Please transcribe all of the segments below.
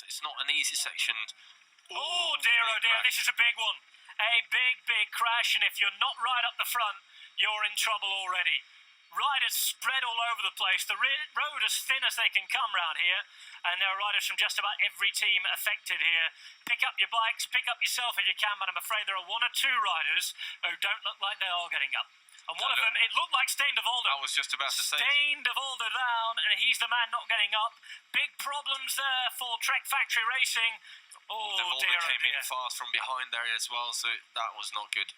It's not an easy section. Oh dear, this is a big one. A big crash, and if you're not right up the front, you're in trouble already. Riders spread all over the place. The road as thin as they can come round here, and there are riders from just about every team affected here. Pick up your bikes, pick up yourself if you can, but I'm afraid there are one or two riders who don't look like they are getting up. And one of them, it looked like Stein de Volder. I was just about to say. Stein de Volder down, and he's the man not getting up. Big problems there for Trek Factory Racing. Oh, de Volder came in fast from behind there as well, so that was not good.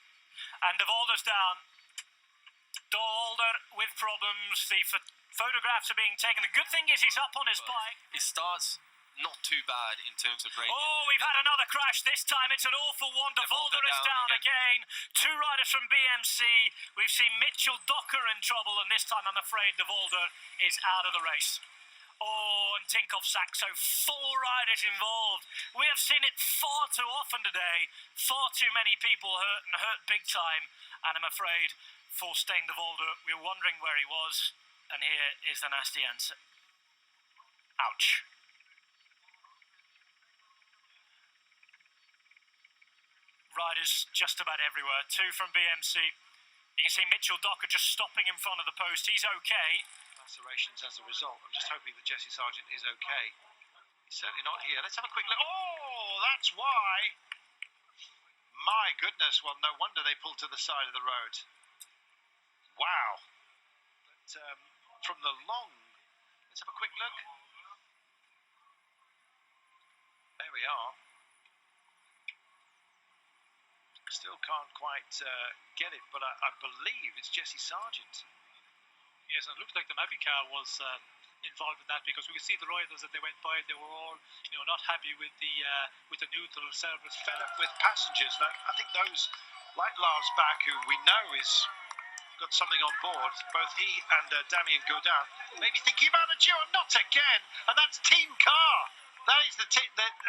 And de Volder's down. De Volder with problems. The photographs are being taken. The good thing is he's up on his bike. It starts not too bad in terms of gradient. Oh, we've had another crash. This time it's an awful one. De Volder is down again. Two riders from BMC. We've seen Mitchell Docker in trouble, and this time I'm afraid De Volder is out of the race. Oh, and Tinkoff Saxo, 4 riders involved. We have seen it far too often today. Far too many people hurt, and hurt big time. And I'm afraid for Stein de Volder, we were wondering where he was, and here is the nasty answer. Ouch. Riders just about everywhere. 2 from BMC. You can see Mitchell Docker just stopping in front of the post. He's okay. Lacerations as a result. I'm just hoping that Jesse Sargent is okay. He's certainly not here. Let's have a quick look. Oh, that's why. My goodness. Well, no wonder they pulled to the side of the road. Wow. But, from the long... Let's have a quick look. There we are. Still can't quite get it, but I believe it's Jesse Sargent. Yes, and it looks like the Mavic car was involved in that, because we could see the riders that they went by. They were all, not happy with the neutral service. Fed up with passengers. Now, I think those like Lars Bach, who we know is got something on board, both he and Damien Godin, maybe thinking about the duo. Not again, and that's Team Car. That is the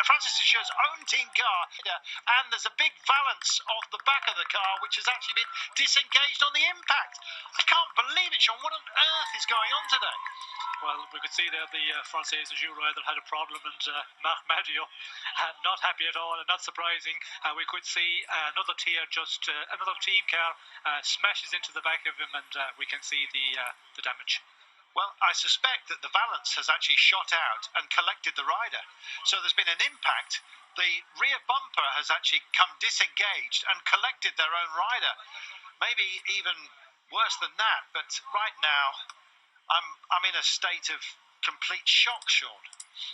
Francis Dejeur's own team car, and there's a big valance off the back of the car, which has actually been disengaged on the impact. I can't believe it, Sean. What on earth is going on today? Well, we could see there the Francis Dejeur rider had a problem, and Mathieu not happy at all, and not surprising. We could see another team car smashes into the back of him, and we can see the damage. Well, I suspect that the valance has actually shot out and collected the rider. So there's been an impact. The rear bumper has actually come disengaged and collected their own rider. Maybe even worse than that. But right now, I'm in a state of complete shock, Sean.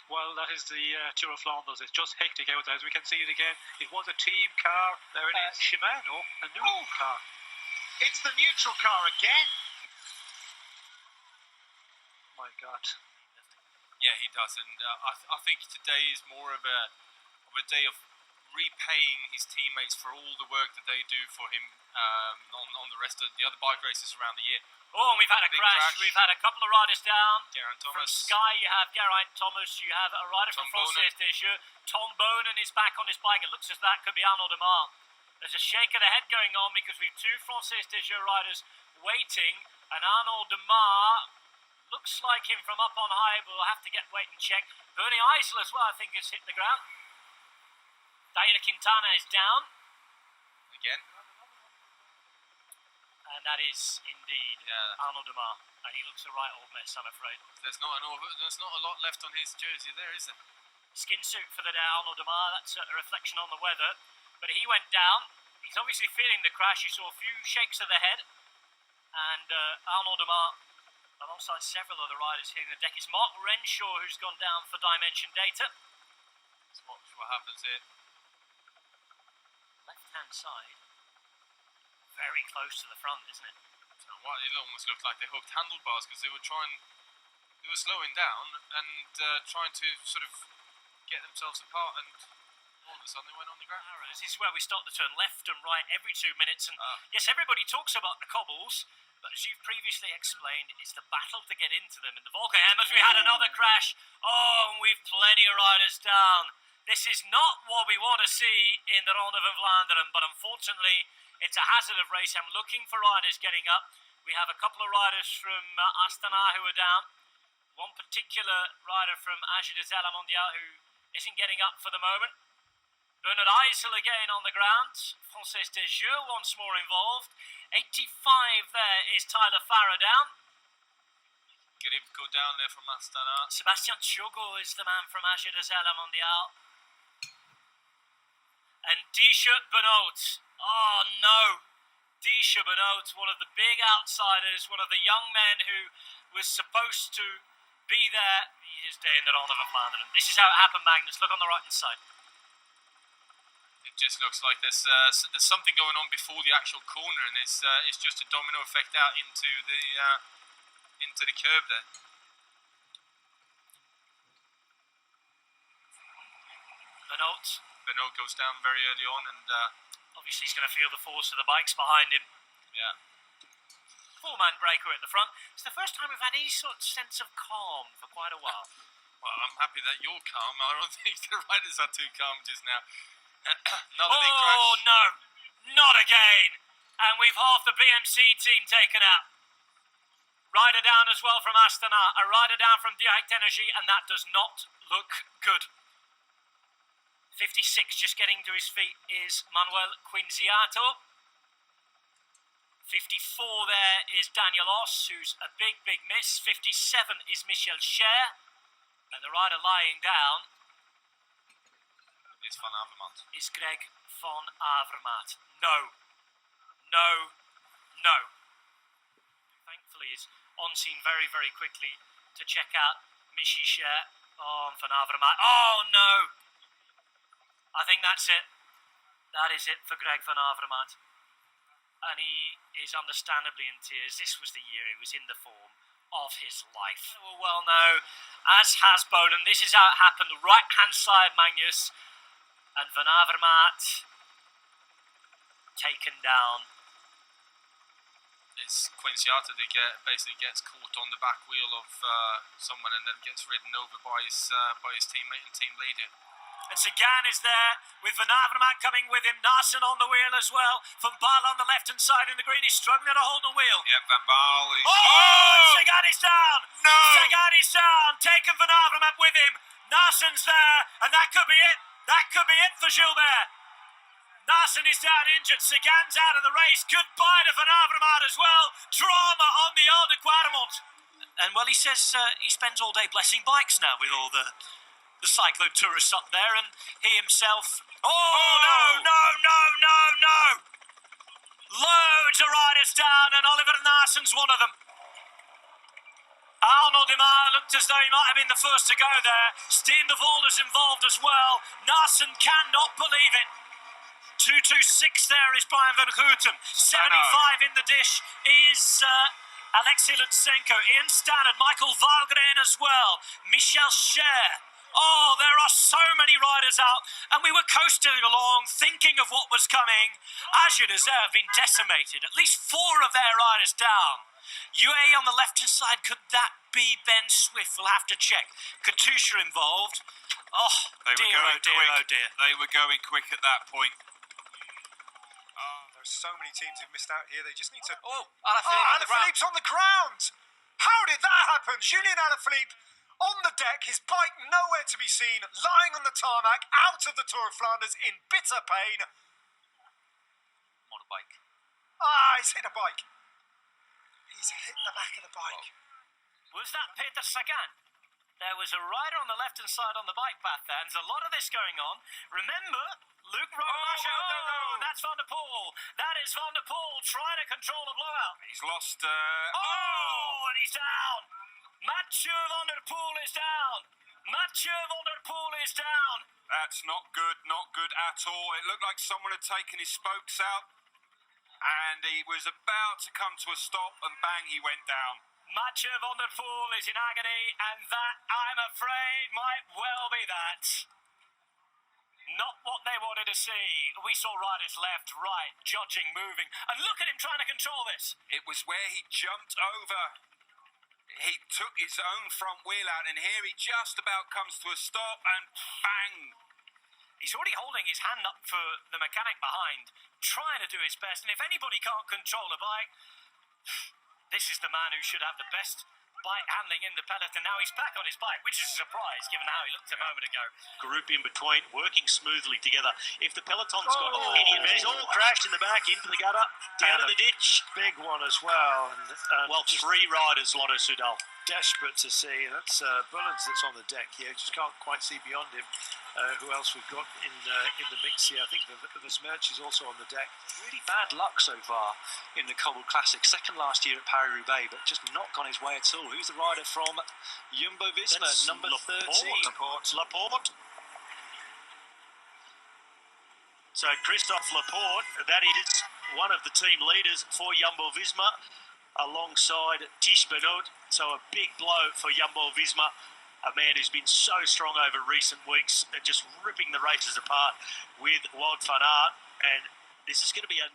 Well, that is the Tour of Flanders. It's just hectic out there. As we can see it again, it was a team car. There it is. Shimano, a neutral car. It's the neutral car again. My God. Yeah, he does, and I think today is more of a day of repaying his teammates for all the work that they do for him on the rest of the other bike races around the year. Oh, and we've had a crash. We've had a couple of riders down. Geraint Thomas. From Sky, you have Geraint Thomas. You have a rider from Francis Dejeur. Tom Bonen is back on his bike. It looks as that could be Arnaud Demar. There's a shake of the head going on because we've 2 Francis Dejeur riders waiting, and Arnaud Demar looks like him from up on high, but we'll have to wait and check. Bernie Eisel as well, I think, has hit the ground. Daira Quintana is down. Again. And that is indeed Arnaud Demar. And he looks a right old mess, I'm afraid. There's not a lot left on his jersey there, is there? Skin suit for the Arnaud Demar, that's a reflection on the weather. But he went down. He's obviously feeling the crash. You saw a few shakes of the head. And Arnaud Demar, alongside several other riders hitting the deck. It's Mark Renshaw who's gone down for dimension data. Let's watch what happens here. Left-hand side. Very close to the front, isn't it? It almost looked like they hooked handlebars, because they were slowing down and trying to sort of get themselves apart, and all of a sudden they went on the ground. This is where we start to turn left and right every 2 minutes, and yes, everybody talks about the cobbles, but as you've previously explained, it's the battle to get into them. In the Volkerhammers, we had another crash. Oh, and we've plenty of riders down. This is not what we want to see in the Ronde van Vlaanderen, but unfortunately, it's a hazard of race. I'm looking for riders getting up. We have a couple of riders from Astana who are down. One particular rider from AG2R La Mondiale who isn't getting up for the moment. Bernard Eisel again on the ground. Francis Desjeux once more involved. 85 there is Tyler Farah down. Gribko down there from Astana. Sebastian Tiogo is the man from AG Desella Mondial. And Disha Benoit. Oh no. Disha Benoit, one of the big outsiders, one of the young men who was supposed to be there. He is day in the Ronde of Vlaanderen. This is how it happened, Magnus. Look on the right hand side. It just looks like there's something going on before the actual corner, and it's just a domino effect out into the curb there. Benoit goes down very early on, and obviously he's going to feel the force of the bikes behind him. Yeah. Four-man breaker at the front. It's the first time we've had any sort of sense of calm for quite a while. Well, I'm happy that you're calm. I don't think the riders are too calm just now. Another big crash. Oh no, not again. And we've half the BMC team taken out. Rider down as well from Astana, a rider down from Direct Energy, and that does not look good. 56 just getting to his feet is Manuel Quinziato. 54 there is Daniel Oss, who's a big miss. 57 is Michel Cher. And the rider lying down is Van Avermaet. Is Greg van Avermaet. No. Thankfully is on scene very quickly to check out Michi Cher. Oh, Van Avermaet. Oh no. I think that's it. That is it for Greg van Avermaet. And he is understandably in tears. This was the year he was in the form of his life. Well, no, as has Boden. This is how it happened. The right-hand side, Magnus. And Van Avermaet taken down. It's Quinziato that basically gets caught on the back wheel of someone and then gets ridden over by his teammate and team leader. And Sagan is there with Van Avermaet coming with him. Nassen on the wheel as well. Van Baal on the left-hand side in the green. He's struggling to hold the wheel. Yep, Van Baal is... Oh! Sagan is down! No! Sagan is down! Taking Van Avermaet with him. Nassen's there, and that could be it. That could be it for Gilbert. Nassen is down injured. Sagan's out of the race. Goodbye to Van Avermaet as well. Drama on the Alde Quaremont. And well, he says he spends all day blessing bikes now with all the cyclo-tourists up there, and he himself... Oh, no! Loads of riders down, and Oliver Nassen's one of them. Arnaud Demar looked as though he might have been the first to go there. Steen de Volder's involved as well. Nassen cannot believe it. 226 there is Brian Van Houten. 75 in the dish is Alexei Lutsenko. Ian Stannard, Michael Valgren as well. Michel Cher. Oh, there are so many riders out, and we were coasting along, thinking of what was coming. AG Desella have been decimated. At least 4 of their riders down. UAE on the left-hand side, could that be Ben Swift? We'll have to check. Katusha involved. Oh, dear. They were going quick at that point. There's so many teams who've missed out here. They just need to... Alaphilippe's on the ground. How did that happen? Julian Alaphilippe on the deck, his bike nowhere to be seen, lying on the tarmac, out of the Tour of Flanders in bitter pain. Motorbike. He's hit a bike. He's hit the back of the bike. Was that Peter Sagan? There was a rider on the left-hand side on the bike path there, and there's a lot of this going on. Remember, Luc Romacher. No, that's Van der Poel. That is Van der Poel trying to control the blowout. He's lost... and he's down. Mathieu Van der Poel is down. That's not good at all. It looked like someone had taken his spokes out, and he was about to come to a stop, and bang, he went down. Mathieu Van der Poel is in agony, and that, I'm afraid, might well be that. Not what they wanted to see. We saw riders left, right, judging, moving, and look at him trying to control this. It was where he jumped over. He took his own front wheel out, and here he just about comes to a stop, and bang! He's already holding his hand up for the mechanic behind, trying to do his best, and if anybody can't control a bike, this is the man who should have the best bike handling in the peloton. Now he's back on his bike, which is a surprise given how he looked a moment ago. Group in between, working smoothly together. If the peloton's got any advantage, all crashed in the back, into the gutter, down to the ditch. Big one as well. And Well, 3 riders, Lotto Soudal. Desperate to see. That's Bullens that's on the deck here. Just can't quite see beyond him. Who else we've got in the mix here? I think the Smerch is also on the deck. Really bad luck so far in the Cobble Classic. Second last year at Paris-Roubaix, but just not gone his way at all. Who's the rider from Jumbo-Visma? Number 13. Laporte. So Christophe Laporte, that is one of the team leaders for Jumbo-Visma, alongside Tish Benoit. So a big blow for Jumbo-Visma, a man who's been so strong over recent weeks, just ripping the races apart with Wout van Aert. And this is going to be a